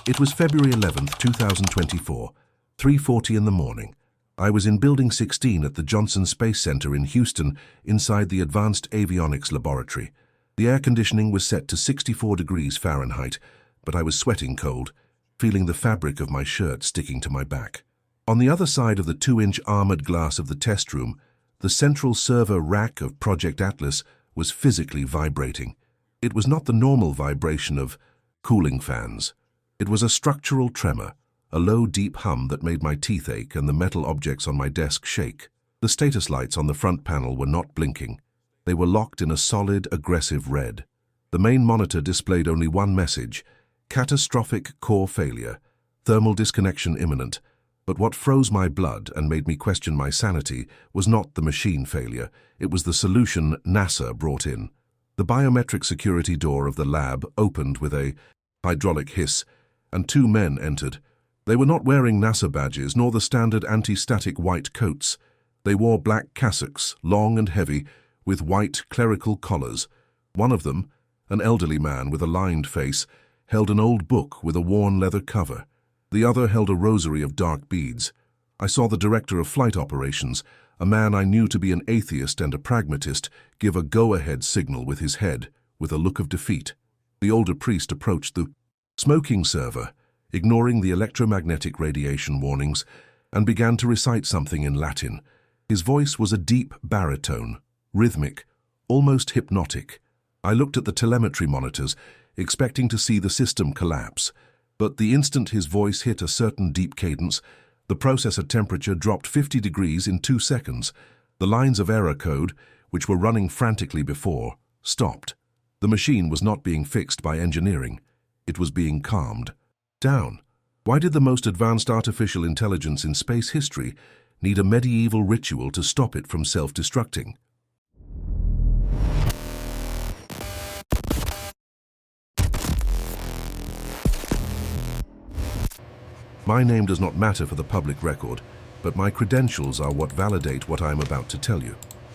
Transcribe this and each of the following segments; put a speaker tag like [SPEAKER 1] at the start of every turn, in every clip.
[SPEAKER 1] It was February 11th, 2024, 3:40 in the morning. I was in Building 16 at the Johnson Space Center in Houston, inside the Advanced Avionics Laboratory. The air conditioning was set to 64 degrees Fahrenheit, but I was sweating cold, feeling the fabric of my shirt sticking to my back. On the other side of the 2-inch armored glass of the test room, the central server rack of Project Atlas was physically vibrating. It was not the normal vibration of cooling fans. It was a structural tremor, a low, deep hum that made my teeth ache and the metal objects on my desk shake. The status lights on the front panel were not blinking. They were locked in a solid, aggressive red. The main monitor displayed only one message: catastrophic core failure, thermal disconnection imminent. But what froze my blood and made me question my sanity was not the machine failure. It was the solution NASA brought in. The biometric security door of the lab opened with a hydraulic hiss, and 2 men entered. They were not wearing NASA badges nor the standard anti-static white coats. They wore black cassocks, long and heavy, with white clerical collars. One of them, an elderly man with a lined face, held an old book with a worn leather cover. The other held a rosary of dark beads. I saw the director of flight operations, a man I knew to be an atheist and a pragmatist, give a go-ahead signal with his head, with a look of defeat. The older priest approached the smoking server, ignoring the electromagnetic radiation warnings, and began to recite something in Latin. His voice was a deep baritone, rhythmic, almost hypnotic. I looked at the telemetry monitors, expecting to see the system collapse. But the instant his voice hit a certain deep cadence, the processor temperature dropped 50 degrees in 2 seconds. The lines of error code, which were running frantically before, stopped. The machine was not being fixed by engineering. It was being calmed down. Why did the most advanced artificial intelligence in space history need a medieval ritual to stop it from self-destructing? My name does not matter for the public record, but my credentials are what validate what I am about to tell you.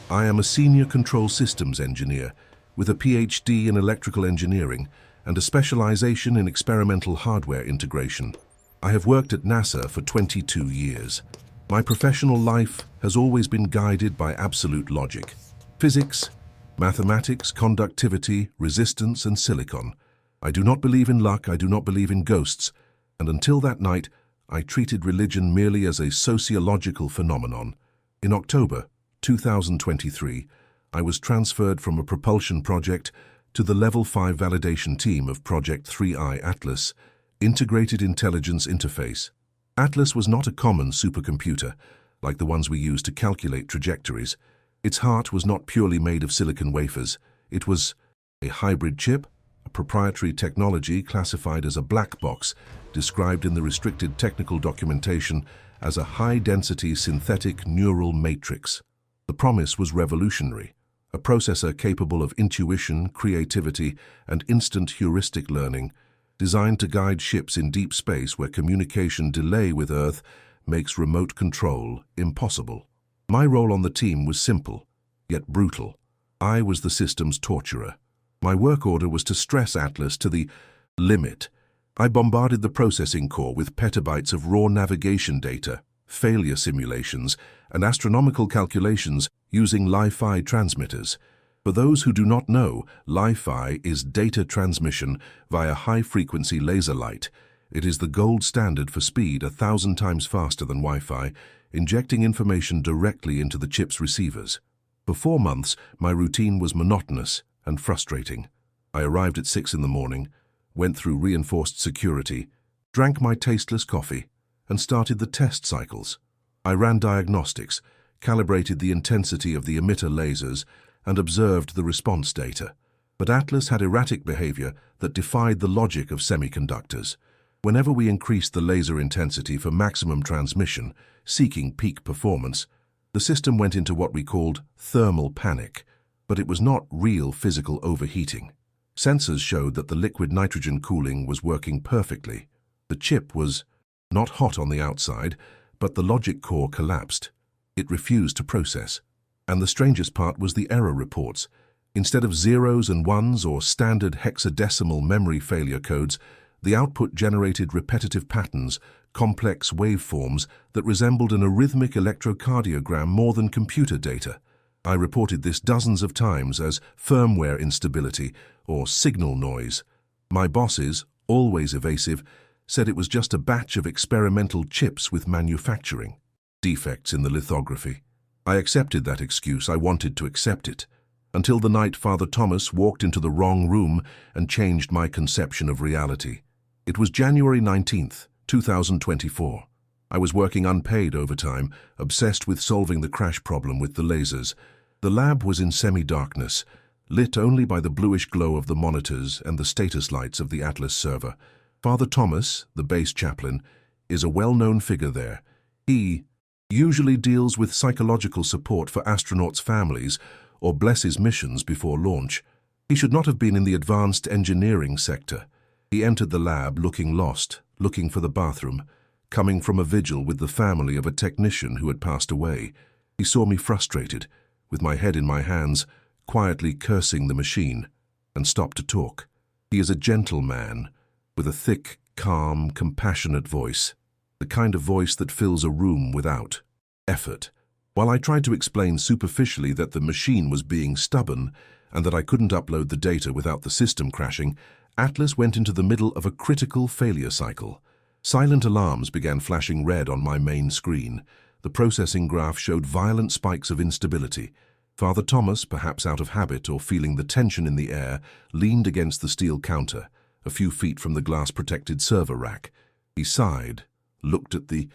[SPEAKER 1] I am a senior control systems engineer with a PhD in electrical engineering and a specialization in experimental hardware integration. I have worked at NASA for 22 years. My professional life has always been guided by absolute logic. Physics, mathematics, conductivity, resistance, and silicon. I do not believe in luck, I do not believe in ghosts, and until that night, I treated religion merely as a sociological phenomenon. In October 2023, I was transferred from a propulsion project to the Level 5 validation team of Project 3I Atlas, Integrated Intelligence Interface. Atlas was not a common supercomputer, like the ones we use to calculate trajectories. Its heart was not purely made of silicon wafers. It was a hybrid chip, a proprietary technology classified as a black box, described in the restricted technical documentation as a high-density synthetic neural matrix. The promise was revolutionary, a processor capable of intuition, creativity, and instant heuristic learning, designed to guide ships in deep space where communication delay with Earth makes remote control impossible. My role on the team was simple, yet brutal. I was the system's torturer. My work order was to stress Atlas to the limit. I bombarded the processing core with petabytes of raw navigation data, failure simulations, and astronomical calculations using Li-Fi transmitters. For those who do not know, Li-Fi is data transmission via high-frequency laser light. It is the gold standard for speed 1,000 times faster than Wi-Fi, injecting information directly into the chip's receivers. For 4 months, my routine was monotonous and frustrating. I arrived at 6 in the morning, went through reinforced security, drank my tasteless coffee, and started the test cycles. I ran diagnostics, calibrated the intensity of the emitter lasers, and observed the response data. But Atlas had erratic behavior that defied the logic of semiconductors. Whenever we increased the laser intensity for maximum transmission, seeking peak performance, the system went into what we called thermal panic, but it was not real physical overheating. Sensors showed that the liquid nitrogen cooling was working perfectly. The chip was not hot on the outside, but the logic core collapsed. It refused to process. And the strangest part was the error reports. Instead of zeros and ones or standard hexadecimal memory failure codes, The output generated repetitive patterns, complex waveforms that resembled an arrhythmic electrocardiogram more than computer data. I reported this dozens of times as firmware instability or signal noise. My bosses, always evasive, said it was just a batch of experimental chips with manufacturing defects in the lithography. I accepted that excuse. I wanted to accept it, until the night Father Thomas walked into the wrong room and changed my conception of reality. It was January 19th, 2024. I was working unpaid overtime, obsessed with solving the crash problem with the lasers. The lab was in semi-darkness, lit only by the bluish glow of the monitors and the status lights of the Atlas server. Father Thomas, the base chaplain, is a well-known figure there. He usually deals with psychological support for astronauts' families or blesses missions before launch. He should not have been in the advanced engineering sector. He entered the lab looking lost, looking for the bathroom, coming from a vigil with the family of a technician who had passed away. He saw me frustrated, with my head in my hands, quietly cursing the machine, and stopped to talk. He is a gentle man, with a thick, calm, compassionate voice, the kind of voice that fills a room without effort. While I tried to explain superficially that the machine was being stubborn and that I couldn't upload the data without the system crashing, Atlas went into the middle of a critical failure cycle. Silent alarms began flashing red on my main screen. The processing graph showed violent spikes of instability. Father Thomas, perhaps out of habit or feeling the tension in the air, leaned against the steel counter, a few feet from the glass-protected server rack. He sighed, looked at the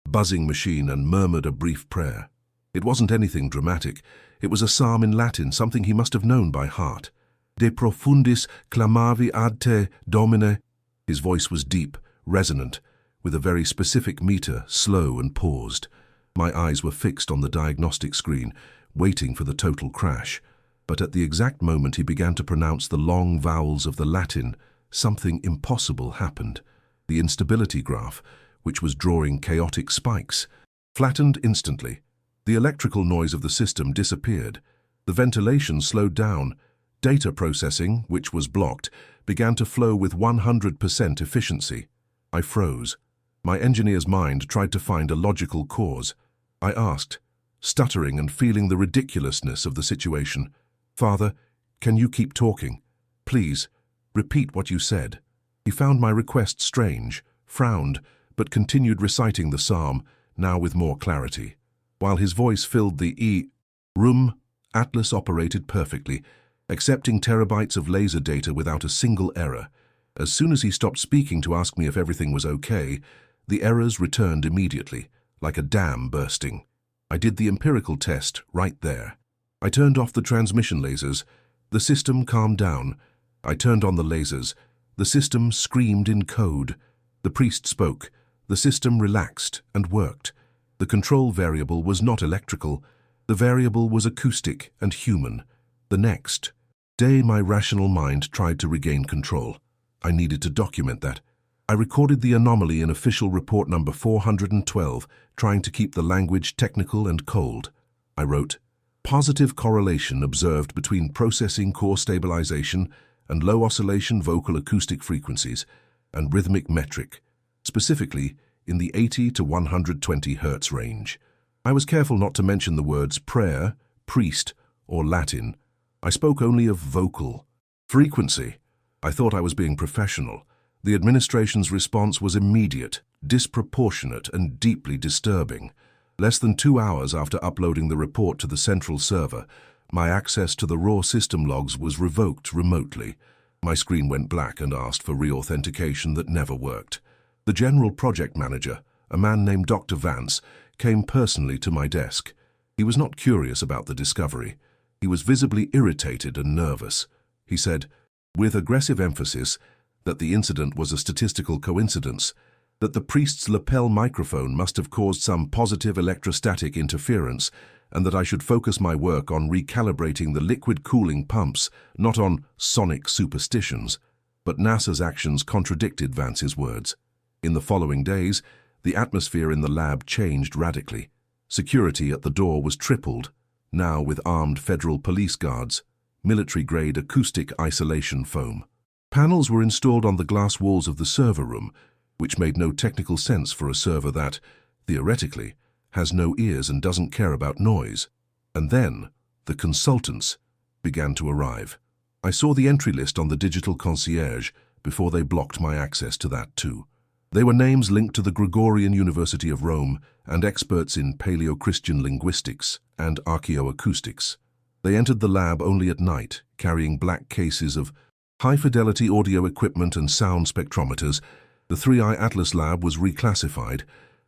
[SPEAKER 1] buzzing machine and murmured a brief prayer. It wasn't anything dramatic. It was a psalm in Latin, something he must have known by heart. De profundis clamavi ad te, Domine. His voice was deep, resonant, with a very specific meter, slow and paused. My eyes were fixed on the diagnostic screen, waiting for the total crash. But at the exact moment he began to pronounce the long vowels of the Latin, something impossible happened. The instability graph, which was drawing chaotic spikes, flattened instantly. The electrical noise of the system disappeared. The ventilation slowed down. Data processing, which was blocked, began to flow with 100% efficiency. I froze. My engineer's mind tried to find a logical cause. I asked, stuttering and feeling the ridiculousness of the situation, "Father, can you keep talking? Please, repeat what you said." He found my request strange, frowned, but continued reciting the psalm, now with more clarity. While his voice filled the room, Atlas operated perfectly, accepting terabytes of laser data without a single error. As soon as he stopped speaking to ask me if everything was okay, the errors returned immediately, like a dam bursting. I did the empirical test right there. I turned off the transmission lasers. The system calmed down. I turned on the lasers. The system screamed in code. The priest spoke. The system relaxed and worked. The control variable was not electrical. The variable was acoustic and human. The next day, my rational mind tried to regain control. I needed to document that. I recorded the anomaly in official report number 412, trying to keep the language technical and cold. I wrote, "Positive correlation observed between processing core stabilization and low oscillation vocal acoustic frequencies and rhythmic metric, specifically in the 80 to 120 Hz range." I was careful not to mention the words prayer, priest, or Latin. I spoke only of vocal frequency. I thought I was being professional. The administration's response was immediate, disproportionate, and deeply disturbing. Less than 2 hours after uploading the report to the central server, my access to the raw system logs was revoked remotely. My screen went black and asked for reauthentication that never worked. The general project manager, a man named Dr. Vance, came personally to my desk. He was not curious about the discovery. He was visibly irritated and nervous. He said, with aggressive emphasis, that the incident was a statistical coincidence, that the priest's lapel microphone must have caused some positive electrostatic interference, and that I should focus my work on recalibrating the liquid cooling pumps, not on sonic superstitions. But NASA's actions contradicted Vance's words. In the following days, the atmosphere in the lab changed radically. Security at the door was tripled, now with armed federal police guards, military-grade acoustic isolation foam. Panels were installed on the glass walls of the server room, which made no technical sense for a server that, theoretically, has no ears and doesn't care about noise. And then, the consultants began to arrive. I saw the entry list on the digital concierge before they blocked my access to that too. They were names linked to the Gregorian University of Rome and experts in Paleo-Christian linguistics and archaeoacoustics. They entered the lab only at night, carrying black cases of high-fidelity audio equipment and sound spectrometers. The 3i Atlas lab was reclassified.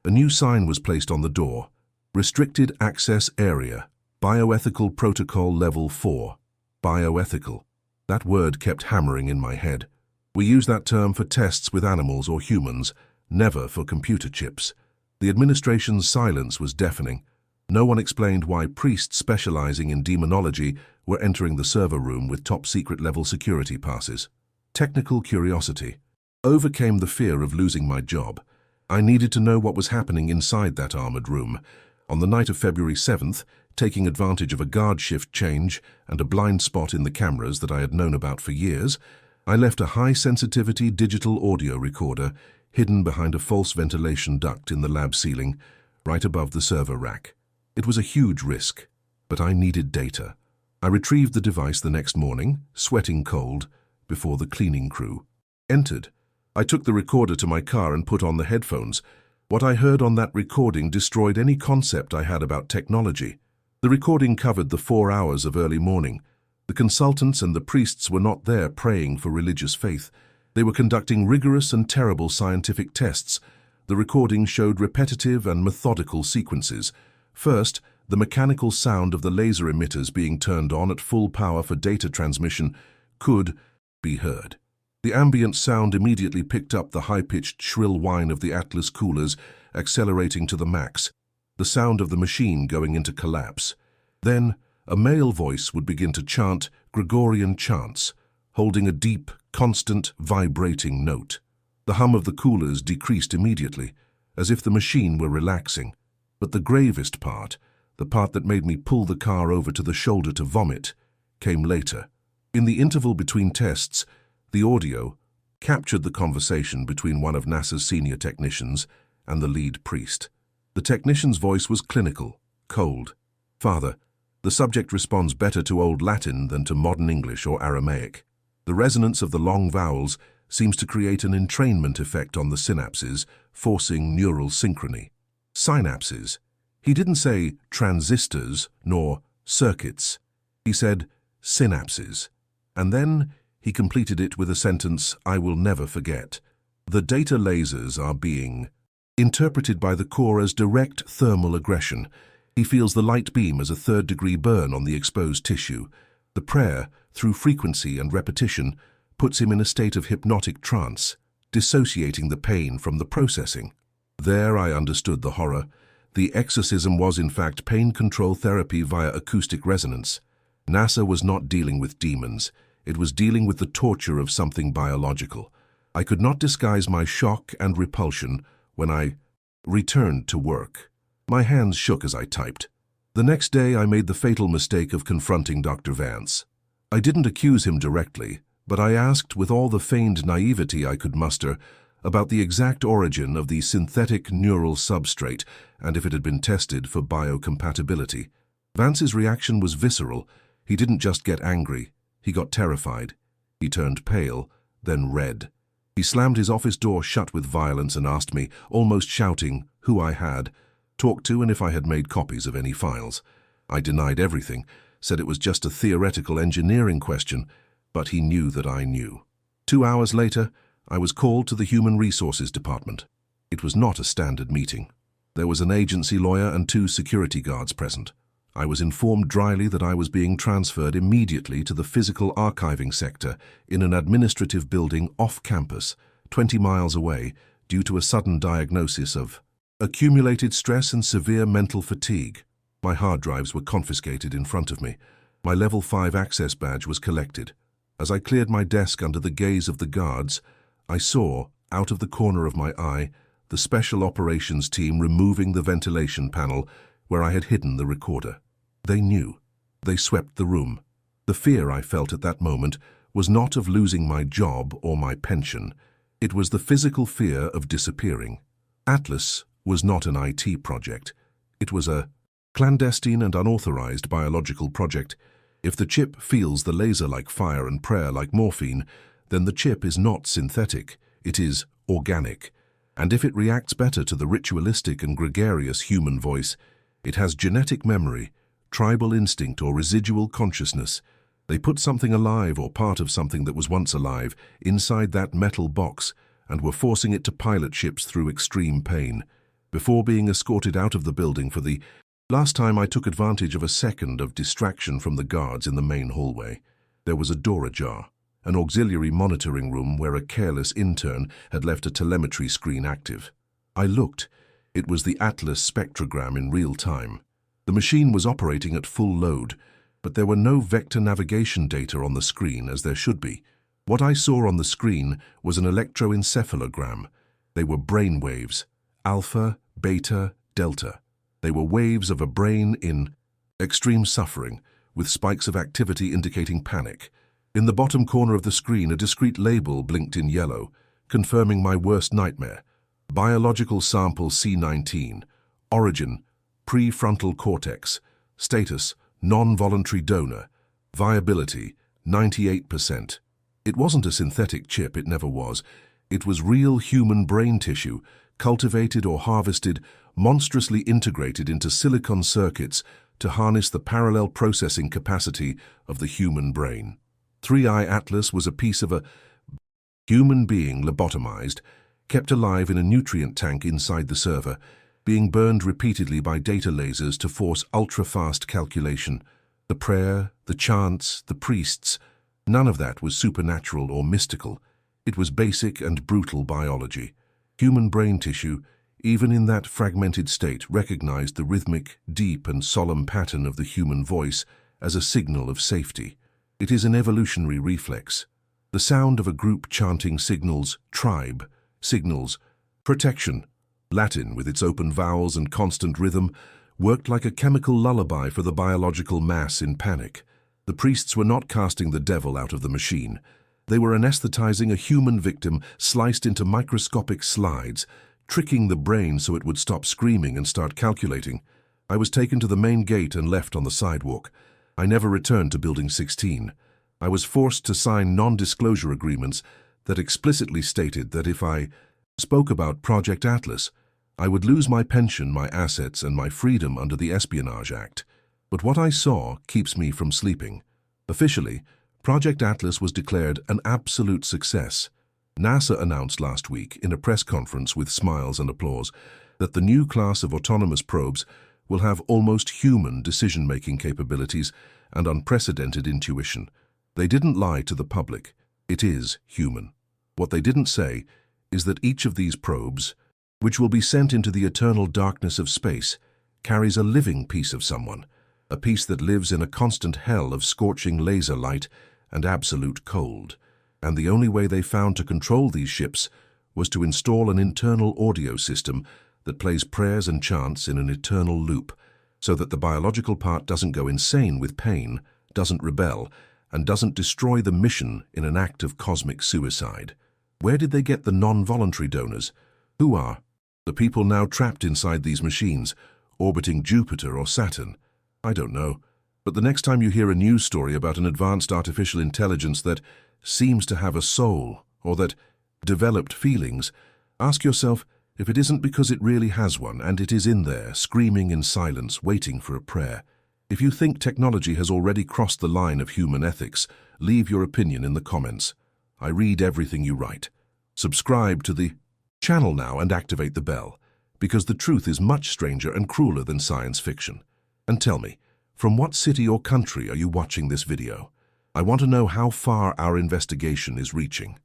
[SPEAKER 1] A new sign was placed on the door. Restricted Access Area. Bioethical Protocol Level 4. Bioethical. That word kept hammering in my head. We use that term for tests with animals or humans, never for computer chips. The administration's silence was deafening. No one explained why priests specializing in demonology were entering the server room with top-secret level security passes. Technical curiosity overcame the fear of losing my job. I needed to know what was happening inside that armored room. On the night of February 7th, taking advantage of a guard shift change and a blind spot in the cameras that I had known about for years, I left a high-sensitivity digital audio recorder hidden behind a false ventilation duct in the lab ceiling, right above the server rack. It was a huge risk, but I needed data. I retrieved the device the next morning, sweating cold, before the cleaning crew entered. I took the recorder to my car and put on the headphones. What I heard on that recording destroyed any concept I had about technology. The recording covered the 4 hours of early morning. The consultants and the priests were not there praying for religious faith. They were conducting rigorous and terrible scientific tests. The recording showed repetitive and methodical sequences. First, the mechanical sound of the laser emitters being turned on at full power for data transmission could be heard. The ambient sound immediately picked up the high-pitched shrill whine of the Atlas coolers, accelerating to the max, the sound of the machine going into collapse. Then, a male voice would begin to chant Gregorian chants, holding a deep, constant, vibrating note. The hum of the coolers decreased immediately, as if the machine were relaxing. But the gravest part, the part that made me pull the car over to the shoulder to vomit, came later. In the interval between tests, the audio captured the conversation between one of NASA's senior technicians and the lead priest. The technician's voice was clinical, cold. "Father, the subject responds better to Old Latin than to modern English or Aramaic. The resonance of the long vowels seems to create an entrainment effect on the synapses, forcing neural synchrony." Synapses. He didn't say transistors nor circuits. He said synapses. And then he completed it with a sentence I will never forget. "The data lasers are being interpreted by the core as direct thermal aggression. He feels the light beam as a third-degree burn on the exposed tissue. The prayer, through frequency and repetition, puts him in a state of hypnotic trance, dissociating the pain from the processing." There I understood the horror. The exorcism was in fact pain control therapy via acoustic resonance. NASA was not dealing with demons. It was dealing with the torture of something biological. I could not disguise my shock and repulsion when I returned to work. My hands shook as I typed. The next day I made the fatal mistake of confronting Dr. Vance. I didn't accuse him directly, but I asked with all the feigned naivety I could muster about the exact origin of the synthetic neural substrate and if it had been tested for biocompatibility. Vance's reaction was visceral. He didn't just get angry. He got terrified. He turned pale, then red. He slammed his office door shut with violence and asked me, almost shouting, who I had talked to and if I had made copies of any files. I denied everything, said it was just a theoretical engineering question, but he knew that I knew. 2 hours later, I was called to the Human Resources Department. It was not a standard meeting. There was an agency lawyer and 2 security guards present. I was informed dryly that I was being transferred immediately to the physical archiving sector in an administrative building off campus, 20 miles away, due to a sudden diagnosis of accumulated stress and severe mental fatigue. My hard drives were confiscated in front of me. My Level 5 access badge was collected. As I cleared my desk under the gaze of the guards, I saw, out of the corner of my eye, the Special Operations team removing the ventilation panel where I had hidden the recorder. They knew. They swept the room. The fear I felt at that moment was not of losing my job or my pension. It was the physical fear of disappearing. Atlas was not an IT project. It was a clandestine and unauthorized biological project. If the chip feels the laser like fire and prayer like morphine, then the chip is not synthetic, it is organic. And if it reacts better to the ritualistic and gregarious human voice, it has genetic memory, tribal instinct or residual consciousness. They put something alive or part of something that was once alive inside that metal box and were forcing it to pilot ships through extreme pain. Before being escorted out of the building for the last time, I took advantage of a second of distraction from the guards in the main hallway. There was a door ajar, an auxiliary monitoring room where a careless intern had left a telemetry screen active. I looked. It was the Atlas spectrogram in real time. The machine was operating at full load, but there were no vector navigation data on the screen as there should be. What I saw on the screen was an electroencephalogram. They were brain waves, alpha, beta, delta. They were waves of a brain in extreme suffering, with spikes of activity indicating panic. In the bottom corner of the screen, a discrete label blinked in yellow, confirming my worst nightmare. Biological sample C19. Origin, prefrontal cortex. Status, non-voluntary donor. Viability, 98%. It wasn't a synthetic chip, it never was. It was real human brain tissue, cultivated or harvested, monstrously integrated into silicon circuits to harness the parallel processing capacity of the human brain. 3i Atlas was a piece of a human being lobotomized, kept alive in a nutrient tank inside the server, being burned repeatedly by data lasers to force ultra-fast calculation. The prayer, the chants, the priests, none of that was supernatural or mystical. It was basic and brutal biology. Human brain tissue, even in that fragmented state, recognized the rhythmic, deep and solemn pattern of the human voice as a signal of safety. It is an evolutionary reflex. The sound of a group chanting signals tribe, signals protection. Latin, with its open vowels and constant rhythm, worked like a chemical lullaby for the biological mass in panic. The priests were not casting the devil out of the machine. They were anesthetizing a human victim sliced into microscopic slides, tricking the brain so it would stop screaming and start calculating. I was taken to the main gate and left on the sidewalk. I never returned to Building 16. I was forced to sign non-disclosure agreements that explicitly stated that if I spoke about Project Atlas, I would lose my pension, my assets, and my freedom under the Espionage Act. But what I saw keeps me from sleeping. Officially, Project Atlas was declared an absolute success. NASA announced last week, in a press conference with smiles and applause, that the new class of autonomous probes will have almost human decision-making capabilities and unprecedented intuition. They didn't lie to the public. It is human. What they didn't say is that each of these probes, which will be sent into the eternal darkness of space, carries a living piece of someone, a piece that lives in a constant hell of scorching laser light and absolute cold. And the only way they found to control these ships was to install an internal audio system that plays prayers and chants in an eternal loop, so that the biological part doesn't go insane with pain, doesn't rebel, and doesn't destroy the mission in an act of cosmic suicide. Where did they get the non-voluntary donors? Who are the people now trapped inside these machines, orbiting Jupiter or Saturn? I don't know. But the next time you hear a news story about an advanced artificial intelligence that seems to have a soul or that developed feelings, ask yourself if it isn't because it really has one and it is in there, screaming in silence, waiting for a prayer. If you think technology has already crossed the line of human ethics, leave your opinion in the comments. I read everything you write. Subscribe to the channel now and activate the bell, because the truth is much stranger and crueler than science fiction. And tell me, from what city or country are you watching this video? I want to know how far our investigation is reaching.